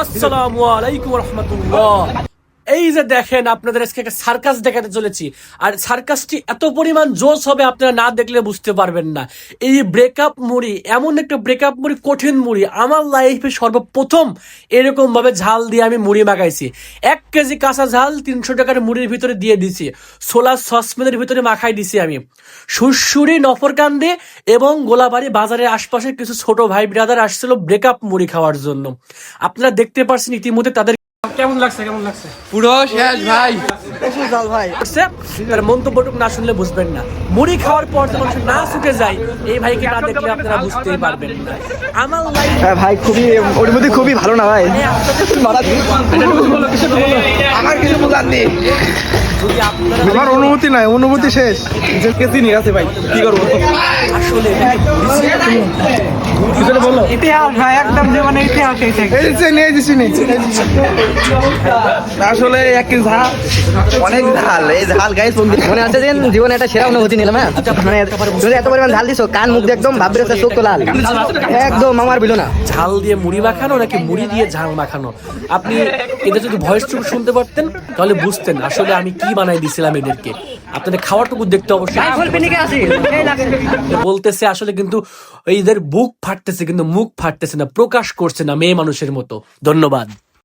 আসসালামু আলাইকুম রহমতুল্লাহ। এই যে দেখেন, আপনাদের আজকে একটা সার্কাস দেখাতে চলেছি। আর সার্কাসটি এত পরিমাণ জোশ হবে, আপনারা না দেখলে বুঝতে পারবেন না। এই ব্রেকআপ মুড়ি, এমন একটা ব্রেকআপ মুড়ি, কঠিন মুড়ি। আমার লাইফে সর্বপ্রথম এরকম ভাবে ঝাল দিয়ে আমি মুড়ি মাখাইছি। 1 কেজি কাঁচা ঝাল 300 টাকার মুড়ির ভিতরে দিয়ে দিছি, সোলার সসপ্যানের ভিতরে মাখাই দিছি আমি। সুরসুরি, নফরকান্দে এবং গোলাবাড়ি বাজারের আশপাশে কিছু ছোট ভাই ব্রাদার আসছিল ব্রেকআপ মুড়ি খাওয়ার জন্য। আপনারা দেখতে পাচ্ছেন ইতিমধ্যে তাদের কেমন লাগছে পুরো শেষ ভাই। তার মন্তব্যটুকু না শুনলে বুঝবেন না। মুড়ি খাওয়ার পর যখন সে না ছুটে যায়, এই ভাইকে না দেখলে আপনারা বুঝতেই পারবেন না। আমার লাইফ ভাই খুবই অনুভূতি খুবই ভালো না ভাই। আমার কিছু বলার নেই, যদি আপনারা আমার অনুভূতি নাই, অনুভূতি শেষ। যে কেসি নিয়ে আছে ভাই, কি করবো আসলে ইতিহাস ভাই, একদম জীবনে ইতিহাস। আসলে এক কেজি ঝাল, অনেক ঝাল। এই ঝাল গাইস মনে আছে যে জীবনে একটা সেরা অনুভূতি নিলাম। হ্যাঁ মানে তুমি এত পরিমাণ ঝাল দিছো, কান মুখ দিয়ে একদম ভাববে চোখ তো লাল, একদম আমার বিলো না। ঝাল দিয়ে মুড়ি মাখানো নাকি মুড়ি দিয়ে ঝাল মাখানো, আপনি এদের যদি ভয়েসটুকু শুনতে পারতেন তাহলে বুঝতেন আসলে আমি কি বানাই দিছিলাম এদেরকে। আপনাদের খাওয়াটুকু দেখতে অবশ্যই বলতেছে আসলে, কিন্তু এদের বুক ফাটতেছে কিন্তু মুখ ফাটতেছে না, প্রকাশ করছে না মেয়ে মানুষের মতো। ধন্যবাদ।